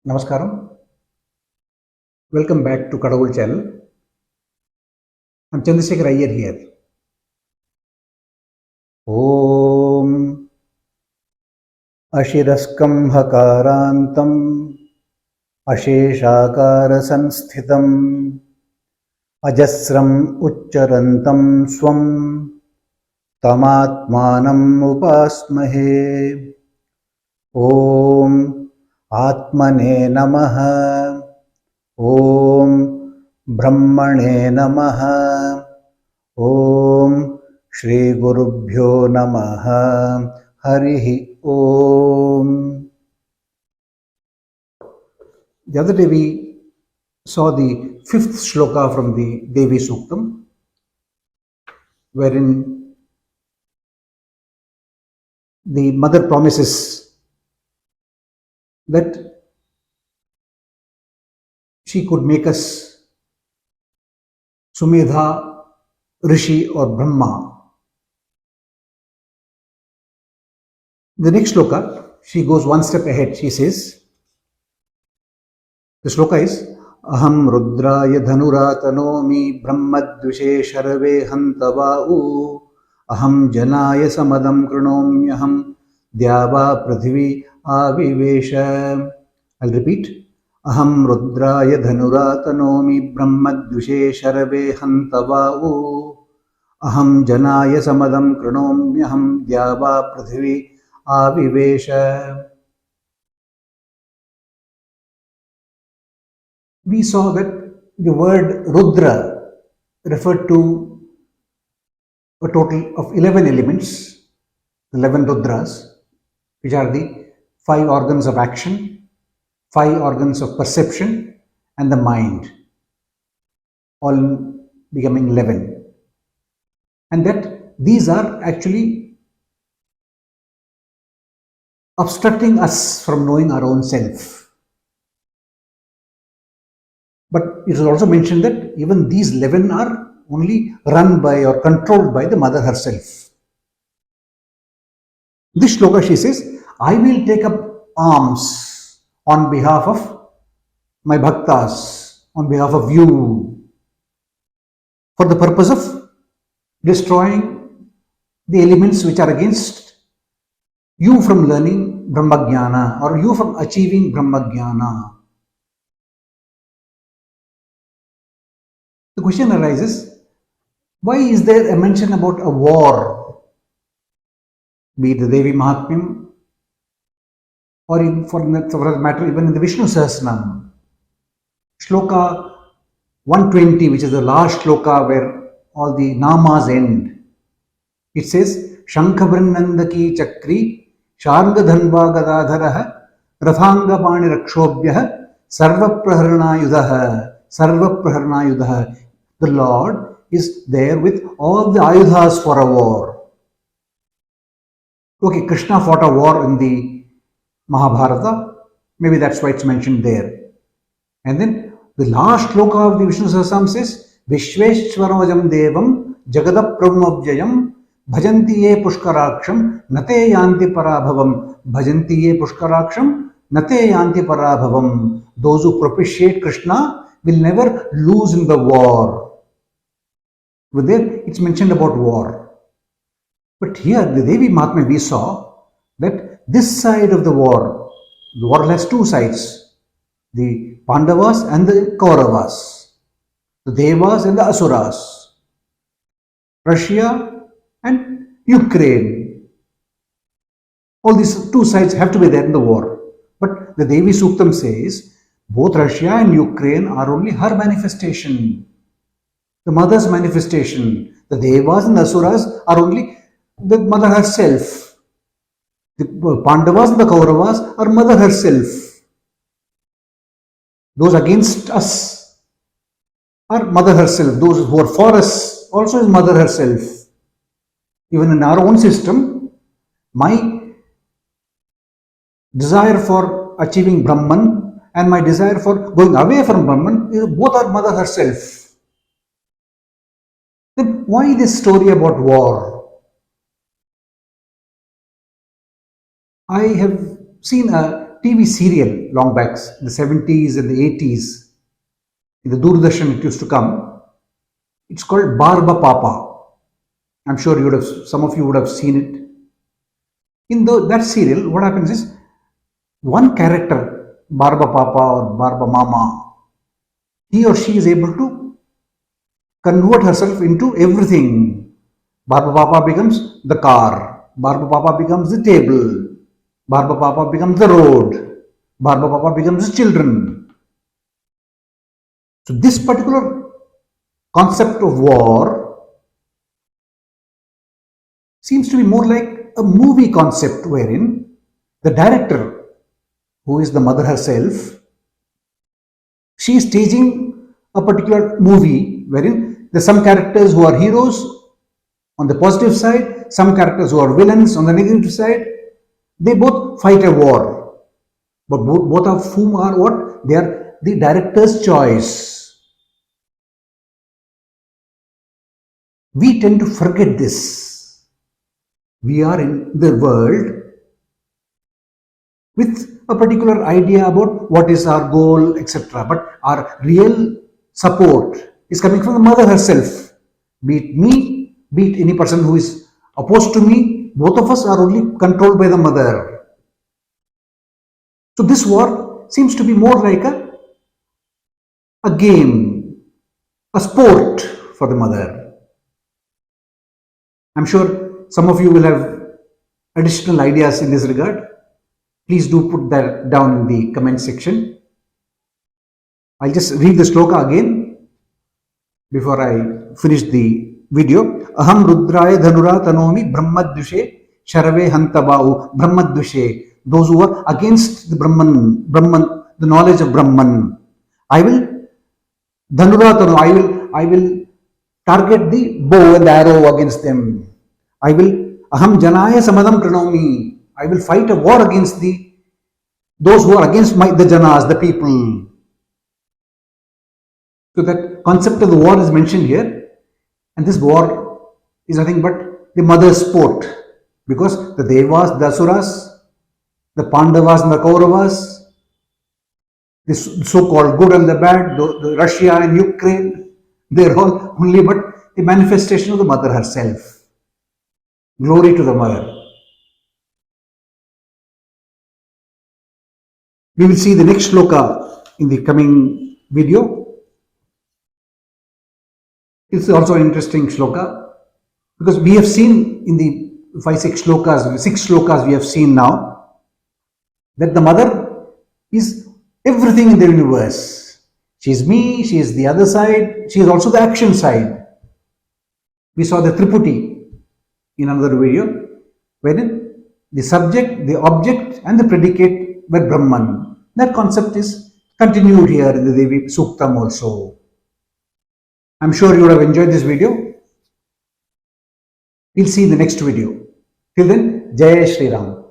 Namaskaaram. Welcome back to Kadavul channel. I'm Chandrasekhar Iyer here. Om Ashiraskambhakarantam Asheshakara Sansthitam Ajasram Uccharantam Swam Tamatmanam Upasmahe. Om Atmane Namaha. Om Brahmane Namaha. Om Shri Gurubhyo Namaha. Harihi Om. The other day we saw the fifth Sloka from the Devi Suktam, wherein the mother promises that she could make us Sumedha, Rishi or Brahma. The next sloka, she goes one step ahead. She says, the sloka is, Aham Rudraya Dhanuratanomi Brahmadvishe Sharave Hantavau Aham Janaya Samadam Krinomyaham Dyava Prathivi Avivesha. I'll repeat. Aham Rudraya Dhanuratanomi Brahmadvishe Sharave Hantavau Aham Janaya Samadam Krinomyaham Dyava Prathivi Avivesha. We saw that the word Rudra referred to a total of 11 elements, 11 Rudras, which are the 5 organs of action, 5 organs of perception, and the mind, all becoming 11. And that these are actually obstructing us from knowing our own self. But it is also mentioned that even these 11 are only run by or controlled by the mother herself. This shloka, she says, I will take up arms on behalf of my bhaktas, on behalf of you, for the purpose of destroying the elements which are against you from learning Brahma Gnana or you from achieving Brahma Gnana. The question arises, why is there a mention about a war? Be it the Devi Mahatmyam or for that matter even in the Vishnu Sahasranam. Shloka 120, which is the last shloka where all the namas end. It says, Shankhabrannandaki Chakri Sharga Dhanva Gadadharaha Rathanga Pani Rakshobhyaha Sarva Praharnayudaha. The Lord is there with all the ayudhas for a war. Okay, Krishna fought a war in the Mahabharata. Maybe that's why it's mentioned there. And then the last shloka of the Vishnu Sahasranam says, Vishveshwaravajam Devam Jagada Prabhumabjayam Bhajanti ye Pushkaraksham Nate Yanti Parabhavam. Bhajanti ye Pushkaraksham Nate Yanti Parabhavam. Those who propitiate Krishna will never lose in the war. But there it's mentioned about war. But here the Devi Mahatmya we saw that this side of the war has 2 sides. The Pandavas and the Kauravas. The Devas and the Asuras. Russia and Ukraine. All these 2 sides have to be there in the war. But the Devi Suktam says, both Russia and Ukraine are only her manifestation. The mother's manifestation. The Devas and the Asuras are only the mother herself. The Pandavas and the Kauravas are mother herself. Those against us are mother herself. Those who are for us also is mother herself. Even in our own system, my desire for achieving Brahman and my desire for going away from Brahman, both are mother herself. Then why this story about war? I have seen a TV serial long back in the 70s and the 80s. In the Doordarshan it used to come. It's called Barba Papa. I'm sure some of you would have seen it. In that serial, what happens is, one character, Barba Papa or Barba Mama, he or she is able to convert herself into everything. Barba Papa becomes the car, Barba Papa becomes the table, Barba Papa becomes the road, Barba Papa becomes the children. So this particular concept of war seems to be more like a movie concept wherein the director, who is the mother herself, she is staging a particular movie wherein there are some characters who are heroes on the positive side, some characters who are villains on the negative side. They both fight a war, but both of whom are what? They are the director's choice. We tend to forget this. We are in the world with a particular idea about what is our goal, etc. But our real support is coming from the mother herself. Be it me, be it any person who is opposed to me, both of us are only controlled by the mother. So this war seems to be more like a game, a sport for the mother. I'm sure some of you will have additional ideas in this regard. Please do put that down in the comment section. I'll just read the sloka again before I finish the video. Aham rudraya dhanura tanomi brahmadvishe sharave hantabau brahmadvishe. Those who are against the Brahman, the knowledge of Brahman. I will dhanura tanu, I will target the bow and the arrow against them. I will aham janaya samadam pranomi. I will fight a war against those who are against the janas, the people. So that concept of the war is mentioned here, and this war is nothing but the mother's sport, because the Devas, the Asuras, the Pandavas and the Kauravas, the so-called good and the bad, the Russia and Ukraine, they're all only but the manifestation of the mother herself. Glory to the mother. We will see the next sloka in the coming video. It's also an interesting sloka, because we have seen in the 6 slokas we have seen now, that the mother is everything in the universe. She is me, she is the other side, she is also the action side. We saw the Triputi in another video, wherein the subject, the object and the predicate were Brahman. That concept is continued here in the Devi Suktam also. I'm sure you would have enjoyed this video. We'll see in the next video. Till then, Jai Shree Ram.